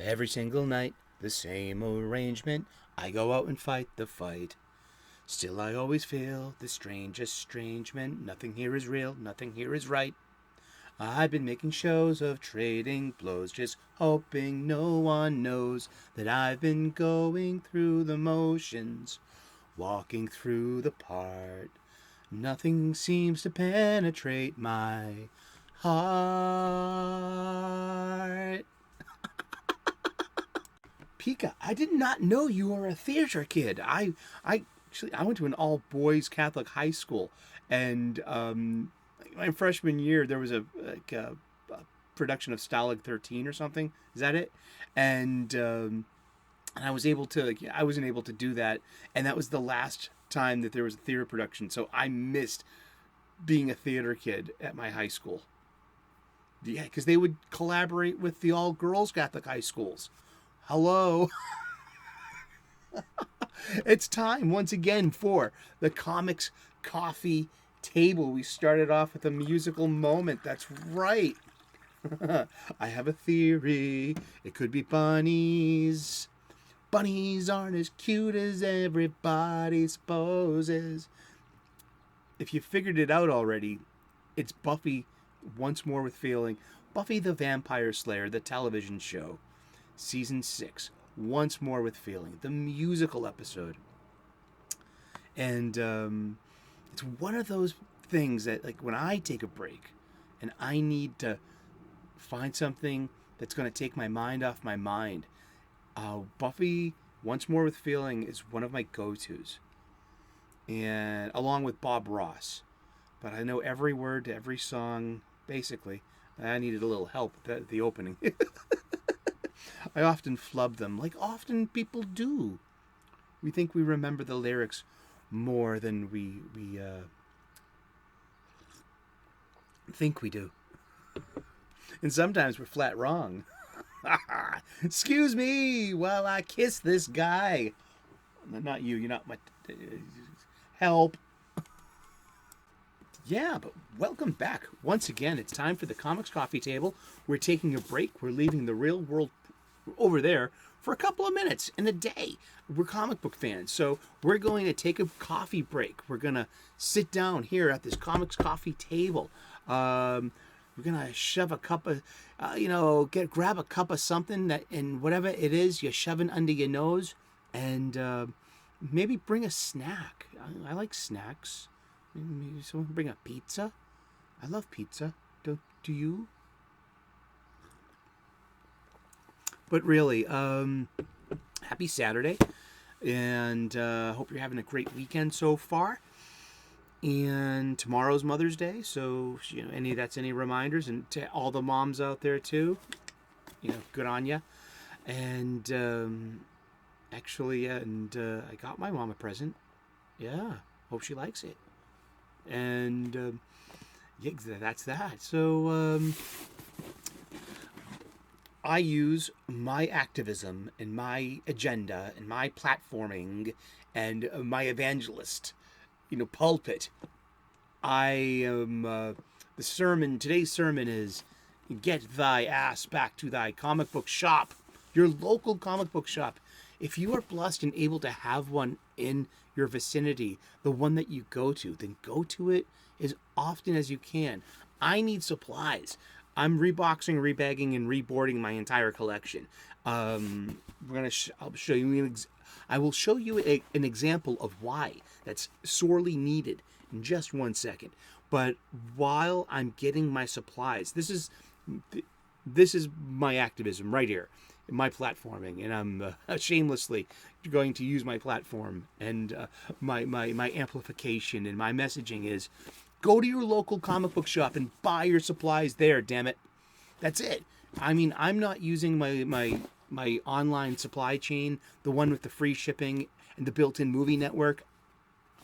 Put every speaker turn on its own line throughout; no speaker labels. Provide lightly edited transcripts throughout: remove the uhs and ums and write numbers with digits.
Every single night, the same arrangement. I go out and fight the fight. Still I always feel the strangest estrangement. Nothing here is real, nothing here is right. I've been making shows of trading blows, just hoping no one knows that I've been going through the motions, walking through the part. Nothing seems to penetrate my heart. Pika, I did not know you were a theater kid. I went to an all-boys Catholic high school, and my freshman year there was a production of Stalag 13 or something. Is that it? And I wasn't able to do that, and that was the last time that there was a theater production. So I missed being a theater kid at my high school. Yeah, because they would collaborate with the all-girls Catholic high schools. Hello. It's time once again for the Comics Coffee Table. We started off with a musical moment. That's right. I have a theory. It could be bunnies. Bunnies aren't as cute as everybody supposes. If you figured it out already, it's Buffy Once More with Feeling. Buffy the Vampire Slayer, the television show. Season 6, Once More with Feeling, the musical episode. And it's one of those things that, like, when I take a break and I need to find something that's going to take my mind off my mind, Buffy Once More with Feeling is one of my go-tos. And along with Bob Ross. But I know every word to every song, basically. I needed a little help at the opening. I often flub them, like often people do. We think we remember the lyrics more than we think we do. And sometimes we're flat wrong. Excuse me while I kiss this guy. Not you, you're not my... help. Yeah, but welcome back. Once again, it's time for the Comics Coffee Table. We're taking a break. We're leaving the real world over there for a couple of minutes in a day. We're comic book fans, so we're going to take a coffee break. We're going to sit down here at this Comics Coffee Table. We're going to shove a cup of, grab a cup of something that, and whatever it is, you're shoving under your nose, and maybe bring a snack. I like snacks. Maybe someone bring a pizza. I love pizza. Do you? But really, happy Saturday, and hope you're having a great weekend so far. And tomorrow's Mother's Day, so any reminders, and to all the moms out there too, good on you. And I got my mom a present. Yeah, hope she likes it. And that's that. So I use my activism and my agenda and my platforming and my evangelist, pulpit. I am today's sermon is get thy ass back to thy comic book shop, your local comic book shop. If you are blessed and able to have one in your vicinity, the one that you go to, then go to it as often as you can. I need supplies. I'm reboxing, rebagging, and reboarding my entire collection. I will show you an example of why that's sorely needed in just 1 second. But while I'm getting my supplies, this is my activism right here, my platforming, and I'm shamelessly going to use my platform and my amplification and my messaging is go to your local comic book shop and buy your supplies there, damn it. That's it. I mean, I'm not using my online supply chain, the one with the free shipping and the built-in movie network.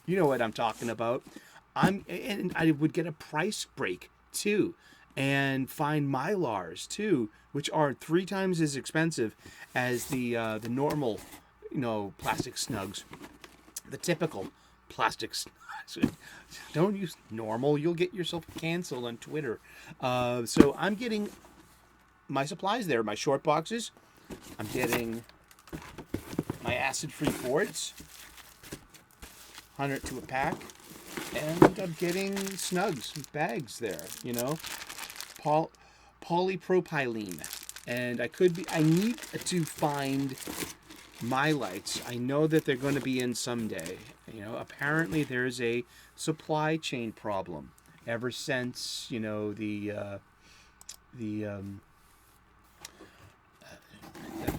You know what I'm talking about. And I would get a price break too, and find Mylars too, which are 3 times as expensive as the normal, plastic snugs, the typical plastic snugs. Don't use normal. You'll get yourself canceled on Twitter. So I'm getting my supplies there, my short boxes, I'm getting my acid-free boards, 100 to a pack, and I'm getting snugs, bags there, you know, polypropylene. And I need to find my lights. I know that they're going to be in someday. You know, apparently there's a supply chain problem ever since, you know, that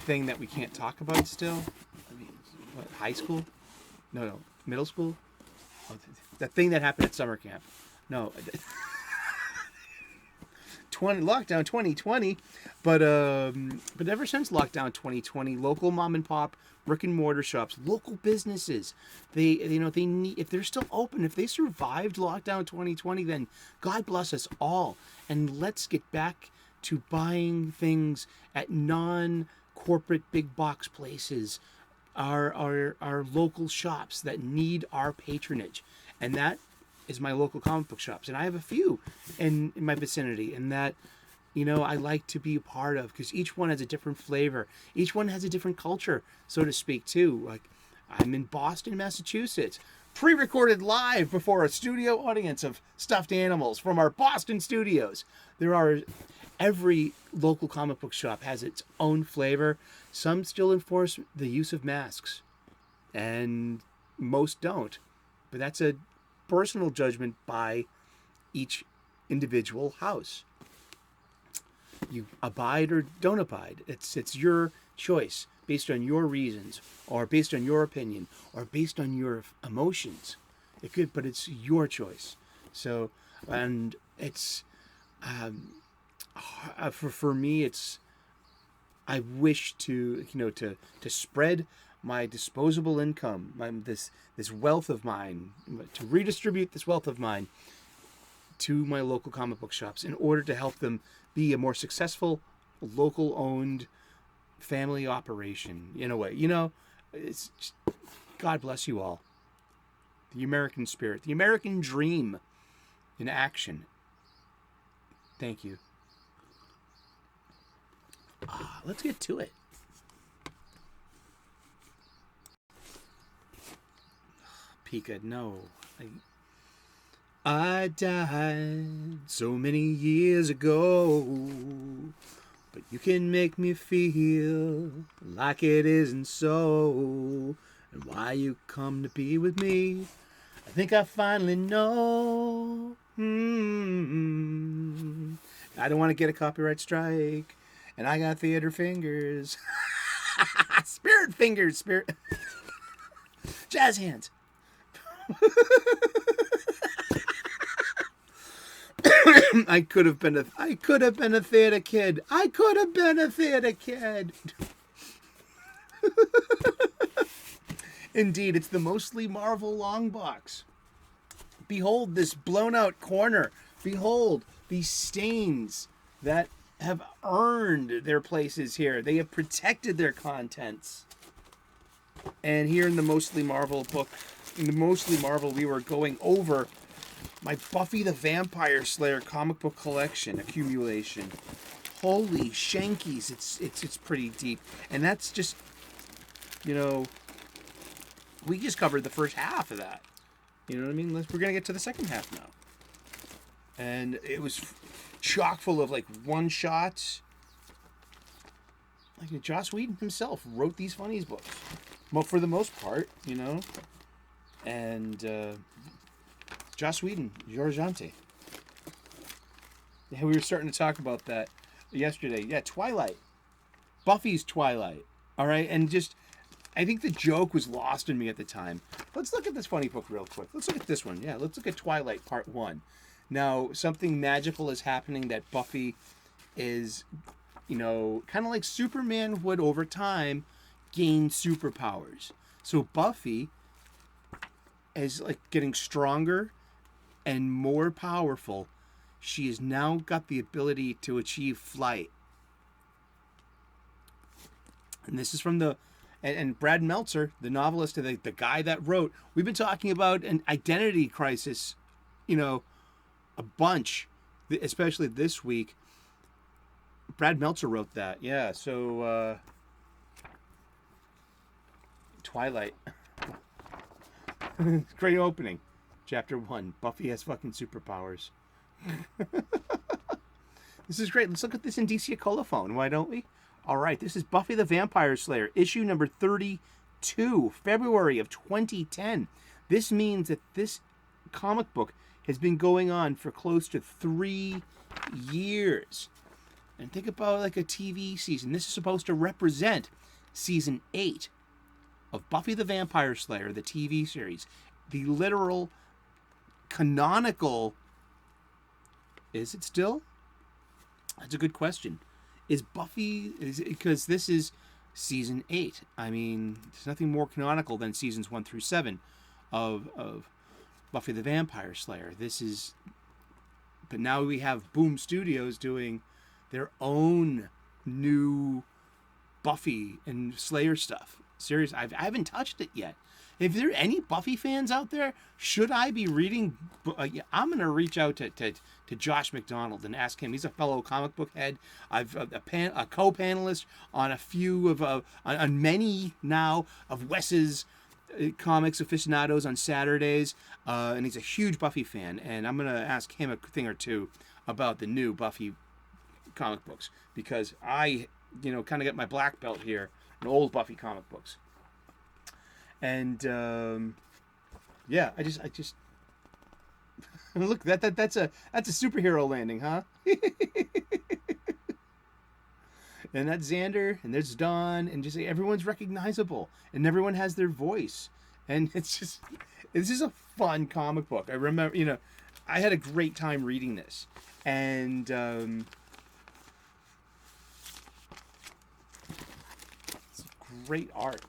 thing that we can't talk about still. I mean, what, high school? No, middle school? Oh, that thing that happened at summer camp. No. Lockdown 2020, but ever since lockdown 2020, local mom and pop brick and mortar shops, local businesses, they need, if they're still open, if they survived lockdown 2020, then God bless us all, and let's get back to buying things at non-corporate big box places, our local shops that need our patronage, and that is my local comic book shops. And I have a few in my vicinity, and that, you know, I like to be a part of, because each one has a different flavor. Each one has a different culture, so to speak, too. Like, I'm in Boston, Massachusetts, pre-recorded live before a studio audience of stuffed animals from our Boston studios. Every local comic book shop has its own flavor. Some still enforce the use of masks, and most don't. But that's a personal judgment by each individual house. You abide or don't abide. It's your choice, based on your reasons, or based on your opinion, or based on your emotions. But it's your choice. So, and it's for me, it's, I wish to, you know, to spread my disposable income, this wealth of mine, to redistribute this wealth of mine to my local comic book shops in order to help them be a more successful, local owned family operation in a way. You know, it's just, God bless you all. The American spirit, the American dream in action. Thank you. Let's get to it. Pika, no. I died so many years ago, but you can make me feel like it isn't so. And why you come to be with me, I think I finally know. I don't want to get a copyright strike, and I got theater fingers. Spirit fingers, spirit. Jazz hands. I could have been a theater kid. I could have been a theater kid. Indeed, it's the Mostly Marvel long box. Behold this blown out corner. Behold these stains that have earned their places here. They have protected their contents. And here in the Mostly Marvel book, in the Mostly Marvel, we were going over my Buffy the Vampire Slayer comic book collection accumulation. Holy shankies, it's pretty deep. And that's just, you know, we just covered the first half of that. You know what I mean? We're going to get to the second half now. And it was chock full of, like, one-shots. Like, Joss Whedon himself wrote these Funnies books. Well, for the most part, you know. And Joss Whedon, Giorgiante. Yeah, we were starting to talk about that yesterday. Yeah, Twilight. Buffy's Twilight. All right? And just, I think the joke was lost in me at the time. Let's look at this funny book real quick. Let's look at this one. Yeah, let's look at Twilight Part 1. Now, something magical is happening that Buffy is, you know, kind of like Superman would over time gain superpowers. So Buffy is like getting stronger and more powerful. She has now got the ability to achieve flight. And this is from the, and Brad Meltzer, the novelist, the guy that wrote, we've been talking about an identity crisis, you know, a bunch, especially this week. Brad Meltzer wrote that. Yeah, so Twilight. Great opening. Chapter 1. Buffy has fucking superpowers. This is great. Let's look at this Indicia colophone, why don't we? All right, this is Buffy the Vampire Slayer, issue number 32, February of 2010. This means that this comic book has been going on for close to 3 years. And think about like a TV season. This is supposed to represent season 8 of Buffy the Vampire Slayer, the TV series. The literal canonical... Is it still? That's a good question. Is Buffy... Because this is season 8. I mean, there's nothing more canonical than seasons 1 through 7 of Buffy the Vampire Slayer. This is... But now we have Boom Studios doing their own new Buffy and Slayer stuff. Seriously, I haven't touched it yet. If there are any Buffy fans out there, should I be reading... I'm going to reach out to Josh McDonald and ask him. He's a fellow comic book head. I've a co-panelist on a few of... on many now of Wes's comics aficionados on Saturdays. And he's a huge Buffy fan. And I'm going to ask him a thing or two about the new Buffy comic books. Because I, kind of got my black belt here in old Buffy comic books. And yeah, I just look, that's a superhero landing, huh? And that's Xander, and there's Dawn, and just everyone's recognizable, and everyone has their voice, and this is a fun comic book. I remember, I had a great time reading this, and it's great art.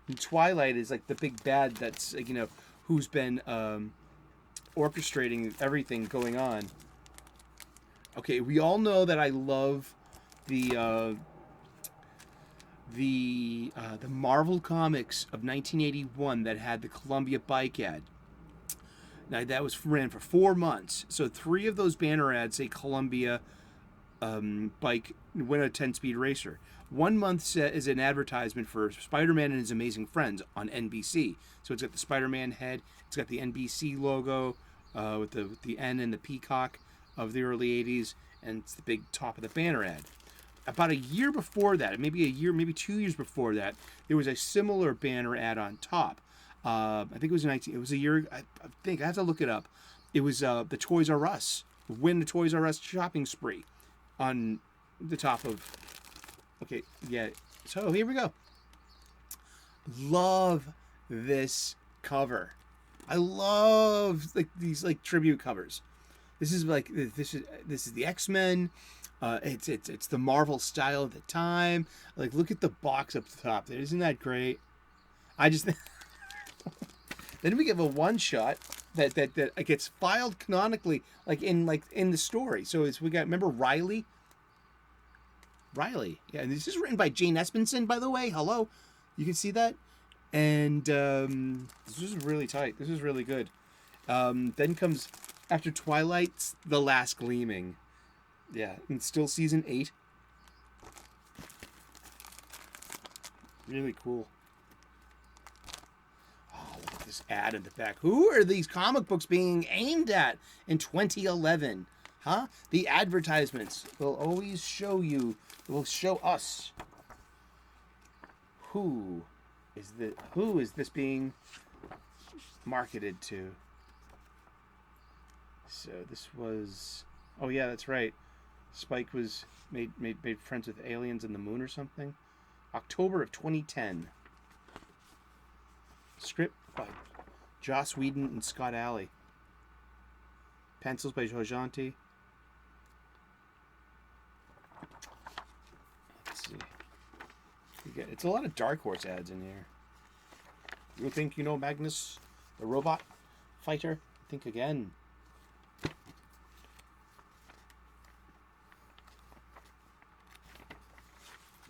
And Twilight is like the big bad that's who's been orchestrating everything going on. Okay, we all know that I love the Marvel comics of 1981 that had the Columbia bike ad. Now that ran for 4 months. So 3 of those banner ads say Columbia bike, win a 10-speed racer. 1 month is an advertisement for Spider-Man and His Amazing Friends on NBC. So it's got the Spider-Man head. It's got the NBC logo with the N and the peacock of the early 80s. And it's the big top of the banner ad. About a year before that, maybe 2 years before that, there was a similar banner ad on top. I think it was it was a year, I think, I have to look it up. It was the Toys R Us. Win the Toys R Us shopping spree on the top of... Okay, yeah. So here we go. Love this cover. I love these tribute covers. This is the X-Men. It's the Marvel style of the time. Look at the box up the top there. Isn't that great? I just then we give a one shot that gets filed canonically in the story. So we got, remember Riley? Yeah, and this is written by Jane Espenson, by the way. Hello, you can see that, and this is really tight. This is really good. Then comes, after Twilight's The Last Gleaming. Yeah, and still season 8. Really cool. Oh, look at this ad in the back. Who are these comic books being aimed at in 2011? Huh? The advertisements will always show you, will show us who is this being marketed to. So this was, oh yeah, that's right. Spike was made friends with aliens in the moon or something. October of 2010. Script by Joss Whedon and Scott Alley. Pencils by Joe Janti. Let's see. It's a lot of Dark Horse ads in here. You think you know Magnus, the robot fighter? Think again.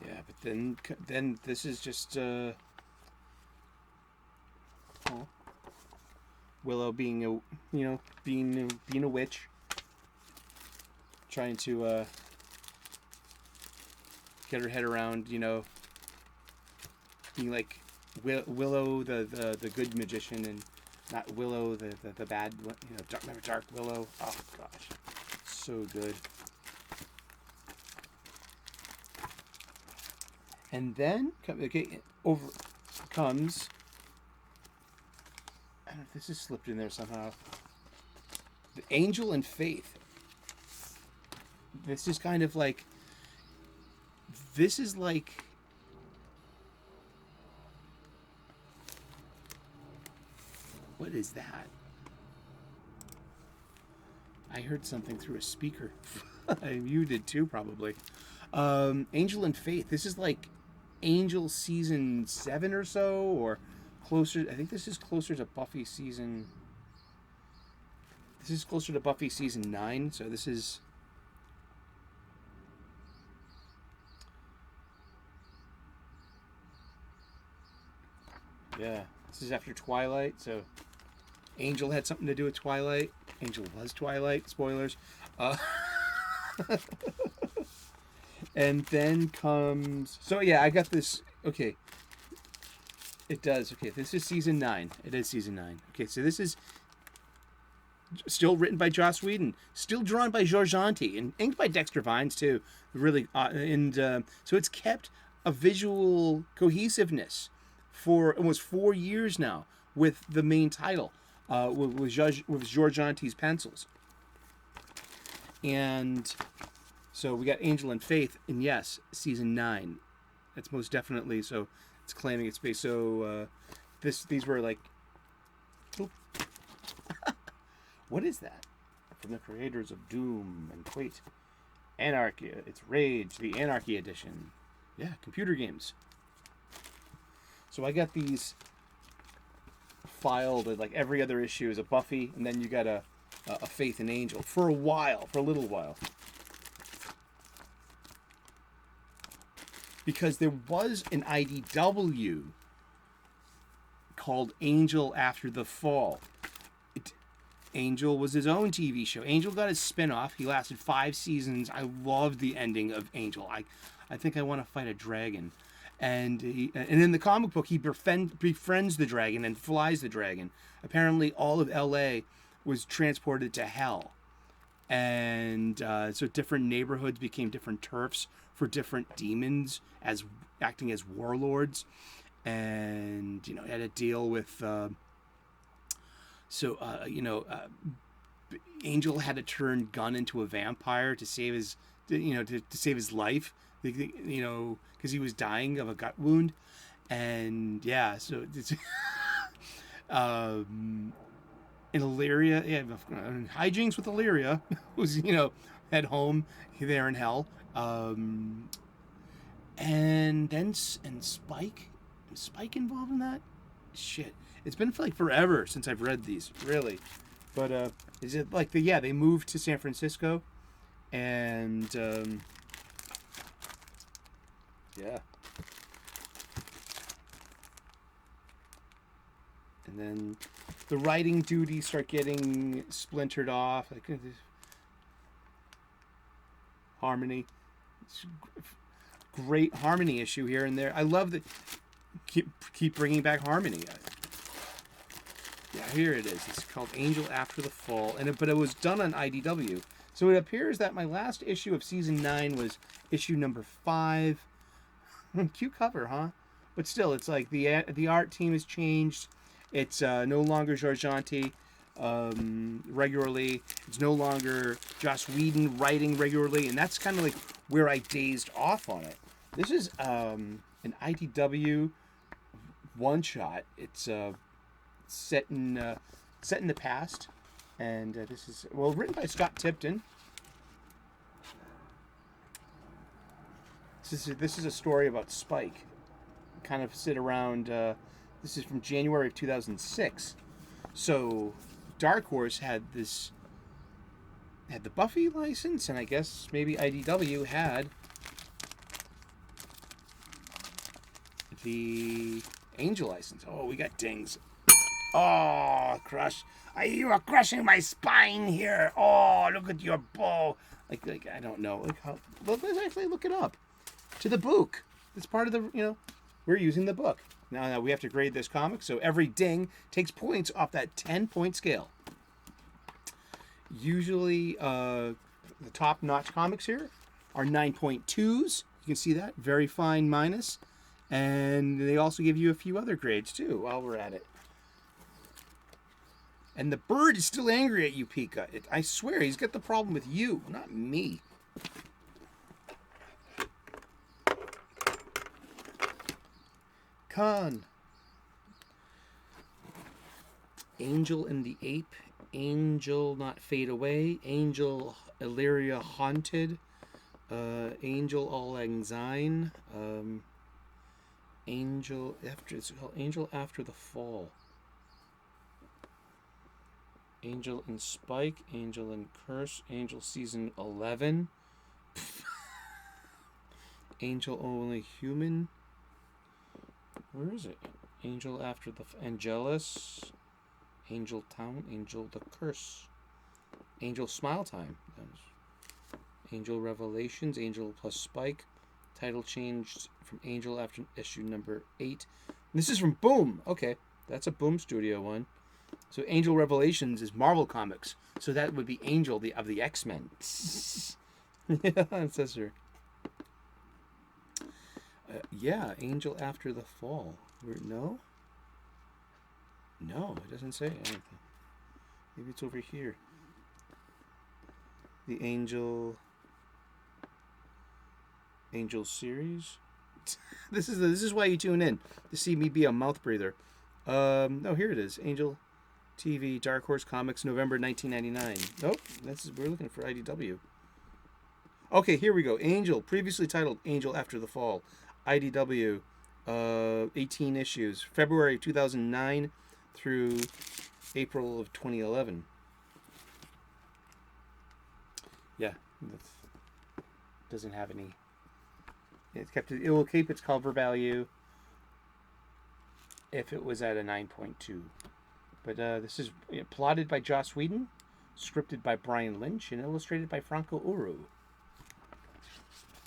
Yeah, but then this is just Willow being a witch, trying to get her head around being like Willow, the good magician, and not Willow, the bad one. You know, remember Dark Willow? Oh gosh, so good. And then over comes. I don't know if this is slipped in there somehow. The Angel and Faith. This is kind of like. This is like. What is that? I heard something through a speaker. You did too, probably. Angel and Faith. This is like Angel season 7 or so, or closer. I think this is closer to Buffy season. This is closer to Buffy season 9. So this is. Yeah, this is after Twilight. So Angel had something to do with Twilight. Angel was Twilight. Spoilers. And then comes... So, yeah, I got this... Okay. It does. Okay, this is season 9. It is season 9. Okay, so this is still written by Joss Whedon. Still drawn by George Anti. And inked by Dexter Vines, too. Really... so it's kept a visual cohesiveness for almost 4 years now with the main title. With George Anti's pencils. And... So we got Angel and Faith, and yes, season 9. That's most definitely, so it's claiming its space. So these were like, what is that? From the creators of Doom and Quake, Anarchy. It's Rage, the Anarchy edition. Yeah, computer games. So I got these filed like every other issue is a Buffy, and then you got a Faith and Angel for a little while. Because there was an IDW called Angel After the Fall. Angel was his own TV show. Angel got his spin-off. He lasted 5 seasons. I loved the ending of Angel. I think I want to fight a dragon. And in the comic book, he befriends the dragon and flies the dragon. Apparently, all of L.A. was transported to hell. And so different neighborhoods became different turfs for different demons as acting as warlords. And, you know, had to deal with... Angel had to turn Gunn into a vampire to save his, to save his life, because he was dying of a gut wound. And, yeah, so... It's, in Illyria, yeah, hijinks with Illyria, who's, at home there in hell. And Spike? Is Spike involved in that? Shit. It's been like forever since I've read these, really. But is it like they moved to San Francisco, and yeah. And then the writing duties start getting splintered off. Like Harmony. It's great Harmony issue here and there. I love that. Keep bringing back Harmony. Yeah, here it is. It's called Angel After the Fall, but it was done on IDW. So it appears that my last issue of season 9 was issue number 5. Cute cover, huh? But still, it's like the art team has changed. It's no longer George Anti regularly. It's no longer Joss Whedon writing regularly, and that's kind of like where I dazed off on it. This is an IDW one-shot. It's set in the past, and this is written by Scott Tipton. This is a story about Spike. Kind of sit around. This is from January of 2006. So Dark Horse had the Buffy license, and I guess maybe IDW had the Angel license. Oh, we got dings. Oh, crush. You are crushing my spine here. Oh, look at your bow. Like I don't know. Let's actually look it up. To the book. It's part of the, we're using the book. Now we have to grade this comic, so every ding takes points off that 10-point scale. Usually, the top-notch comics here are 9.2s. You can see that. Very fine minus. And they also give you a few other grades, too, while we're at it. And the bird is still angry at you, Pika. I swear, he's got the problem with you, not me. Con. Angel and the Ape. Angel Not Fade Away. Angel Illyria Haunted. Angel All Anxine. Angel After, it's called Angel After the Fall. Angel and Spike, Angel and Curse, Angel Season 11, Angel Only Human. Where is it? Angel After the Angelus, Angel Town, Angel the Curse, Angel Smile Time, Angel Revelations, Angel plus Spike. Title changed from Angel after issue number 8. This is from Boom. Okay, that's a Boom Studio one. So Angel Revelations is Marvel Comics. So that would be Angel of the X-Men. Yeah, it says here. Yeah, Angel After the Fall. No? No, it doesn't say anything. Maybe it's over here. The Angel series. This is why you tune in, to see me be a mouth breather. No, here it is. Angel TV, Dark Horse Comics, November 1999. Nope, we're looking for IDW. Okay, here we go. Angel, previously titled Angel After the Fall. IDW, 18 issues, February 2009 through April of 2011. Yeah, doesn't have any. It will keep its cover value if it was at a 9.2. But this is plotted by Joss Whedon, scripted by Brian Lynch, and illustrated by Franco Uru.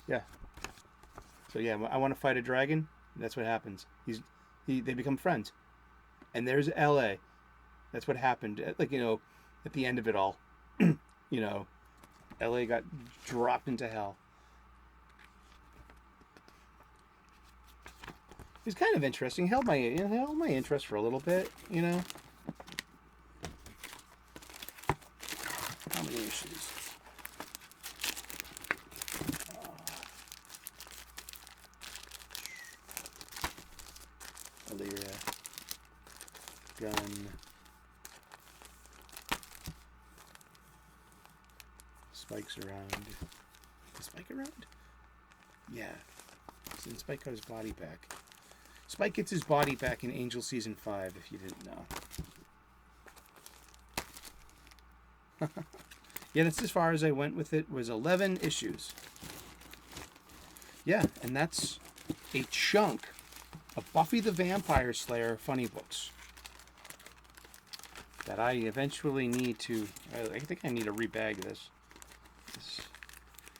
Yeah. So yeah, I want to fight a dragon. That's what happens. They become friends. And there's L.A. That's what happened. Like, at the end of it all, L.A. got dropped into hell. It's kind of interesting. Held my interest for a little bit, How many issues? Illyria. Gun. Spike's around. Is Spike around? Yeah. Since Spike got his body back. Spike gets his body back in Angel Season 5, if you didn't know. Yeah, that's as far as I went with it, was 11 issues. Yeah, and that's a chunk of Buffy the Vampire Slayer funny books that I eventually need to... I think I need to rebag this.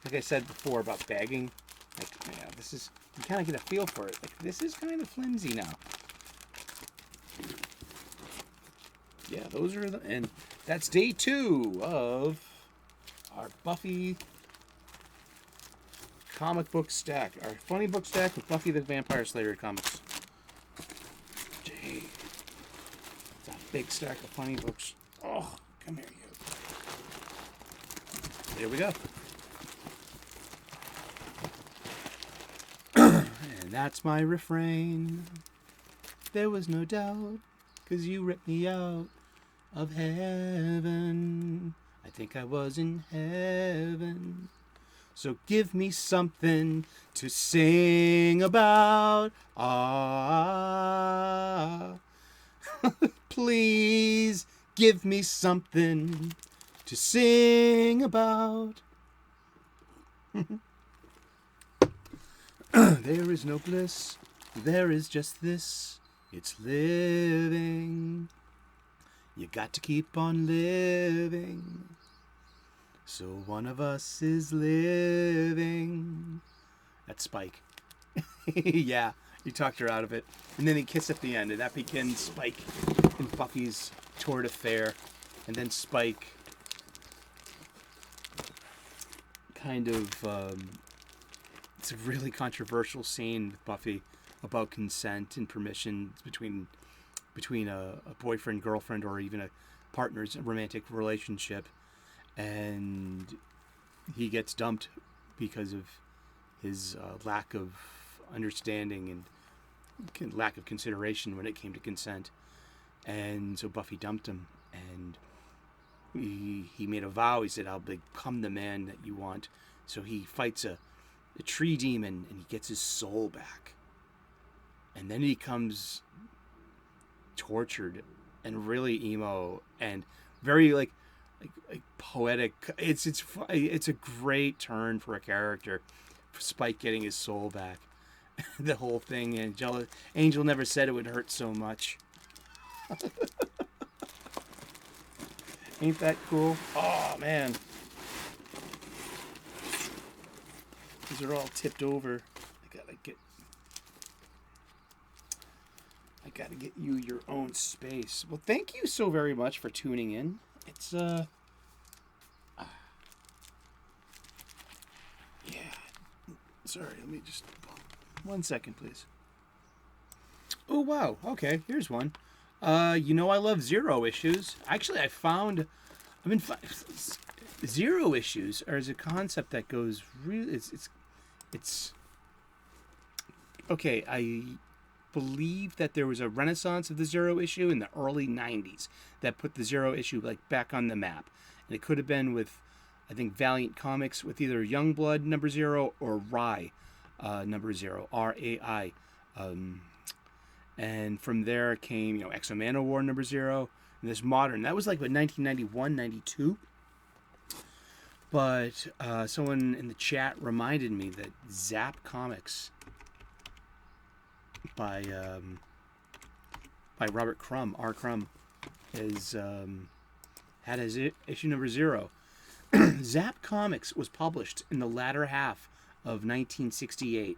Like I said before about bagging, this is... You kind of get a feel for it. Like, this is kind of flimsy now. Yeah, those are the... And that's day 2 of our Buffy comic book stack. Our funny book stack with Buffy the Vampire Slayer comics. Gee. It's a big stack of funny books. Oh, come here, you. There we go. And that's my refrain. There was no doubt, 'cause you ripped me out of heaven. I think I was in heaven. So give me something to sing about. Ah. Please give me something to sing about. There is no bliss, there is just this. It's living. You got to keep on living. So one of us is living. That's Spike. Yeah, He talked her out of it. And then he kissed at the end, and that begins Spike and Buffy's torrid affair. And then Spike kind of... it's a really controversial scene with Buffy about consent and permission between a boyfriend, girlfriend, or even a partner's romantic relationship. And he gets dumped because of his lack of understanding and lack of consideration when it came to consent. And so Buffy dumped him, and he made a vow. He said, I'll become the man that you want. So he fights a tree demon, and he gets his soul back. And then he comes tortured and really emo and very like poetic. It's a great turn for a character, for Spike getting his soul back. The whole thing, Angel never said it would hurt so much. Ain't that cool? Oh man, these are all tipped over. I gotta get you your own space. Well, thank you so very much for tuning in. It's yeah. Sorry, let me just 1 second, please. Oh wow. Okay, here's one. I love zero issues. Actually, zero issues is a concept that goes really. It's okay. I believe that there was a renaissance of the zero issue in the early 90s that put the zero issue back on the map. And it could have been with, I think, Valiant Comics with either Youngblood number 0 or Rai number 0, RAI. And from there came, Exo War number 0, and this modern. That was like 1991, 92. But someone in the chat reminded me that Zap Comics by Robert Crumb, R. Crumb, had his issue number 0. Zap Comics was published in the latter half of 1968,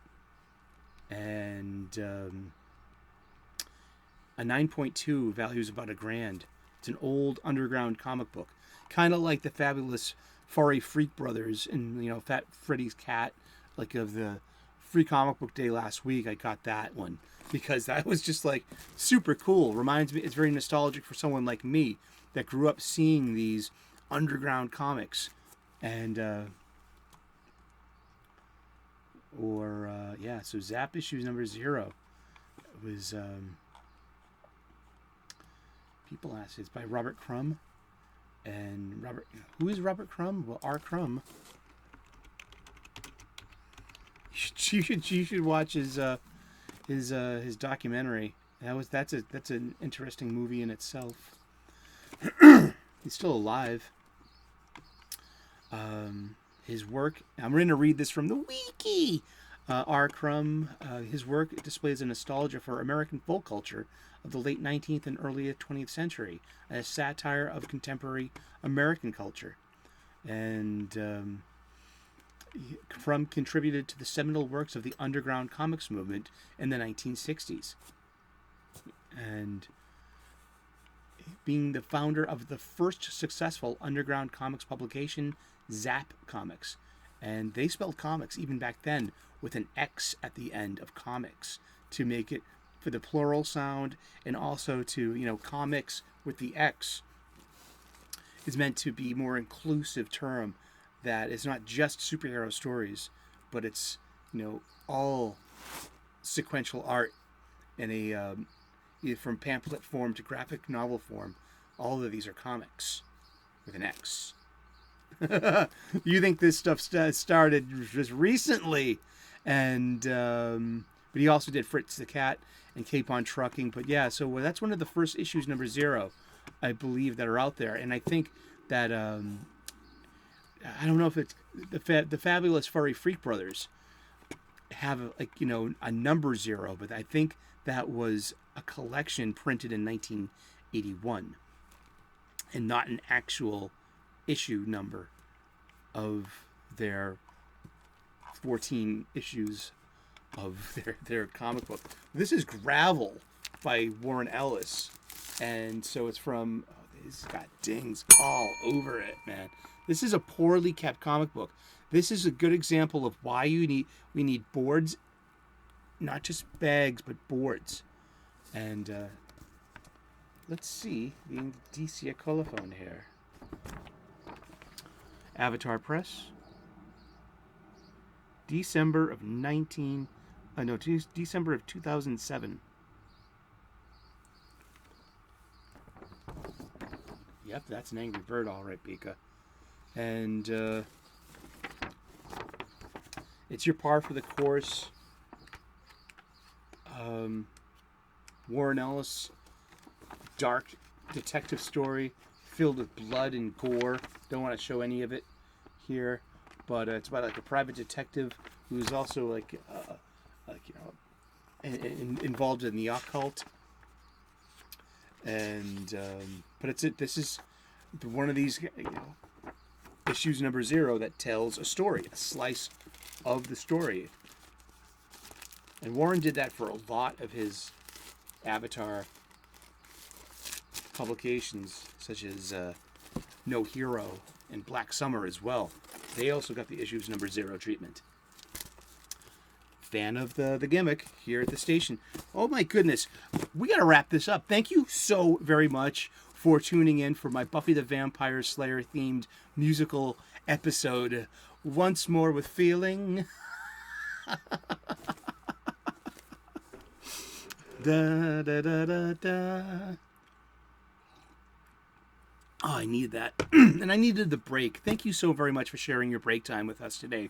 and a 9.2 values about $1,000. It's an old underground comic book, kind of like the fabulous Furry Freak Brothers and Fat Freddy's Cat, like of the Free Comic Book Day last week. I got that one because that was just super cool. Reminds me, it's very nostalgic for someone like me that grew up seeing these underground comics, and so Zap issues number 0 was people ask, it's by Robert Crumb. And who is Robert Crumb? Well, R. Crumb. You should watch his documentary. That's an interesting movie in itself. He's still alive. His work. I'm going to read this from the wiki. R. Crumb. His work displays a nostalgia for American folk culture of the late 19th and early 20th century, a satire of contemporary American culture. And Crumb contributed to the seminal works of the underground comics movement in the 1960s. And being the founder of the first successful underground comics publication, Zap Comics. And they spelled comics even back then with an X at the end of comics to make it for the plural sound, and also to, comics with the X is meant to be more inclusive term that is not just superhero stories, but it's, all sequential art in a either from pamphlet form to graphic novel form. All of these are comics with an X. You think this stuff started just recently, and but he also did Fritz the Cat and Cape on Trucking. But yeah, so that's one of the first issues, number 0, I believe, that are out there. And I think that I don't know if it's the fabulous Furry Freak Brothers have a number 0, but I think that was a collection printed in 1981 and not an actual issue number of their 14 issues of their comic book. This is Gravel by Warren Ellis. And so it's from, it's got dings all over it, man. This is a poorly kept comic book. This is a good example of why we need boards, not just bags, but boards. And let's see the DC colophone here. Avatar Press. December of 2007. Yep, that's an Angry Bird, all right, Pika. And it's your par for the course. Warren Ellis, dark detective story filled with blood and gore. Don't want to show any of it here, but it's about like a private detective who's also involved in the occult. And but this is one of these issues number 0 that tells a story, a slice of the story. And Warren did that for a lot of his Avatar publications, such as No Hero and Black Summer as well. They also got the issues number 0 treatment. Fan of the gimmick here at the station. Oh my goodness, we gotta wrap this up. Thank you so very much for tuning in for my Buffy the Vampire Slayer themed musical episode. Once more with feeling. Da, da, da, da, da. Oh, I needed that. And I needed the break. Thank you so very much for sharing your break time with us today.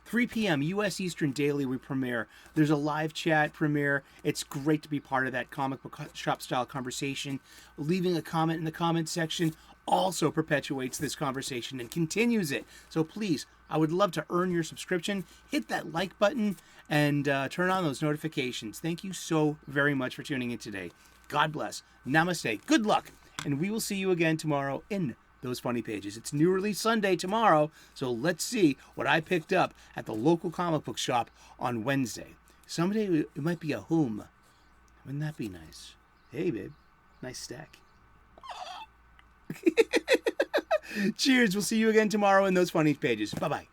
3 p.m. U.S. Eastern Daily, we premiere. There's a live chat premiere. It's great to be part of that comic book shop-style conversation. Leaving a comment in the comment section also perpetuates this conversation and continues it. So please, I would love to earn your subscription. Hit that like button and turn on those notifications. Thank you so very much for tuning in today. God bless. Namaste. Good luck. And we will see you again tomorrow in those funny pages. It's New Release Sunday tomorrow, so let's see what I picked up at the local comic book shop on Wednesday. Someday it might be a whom. Wouldn't that be nice? Hey, babe. Nice stack. Cheers. We'll see you again tomorrow in those funny pages. Bye-bye.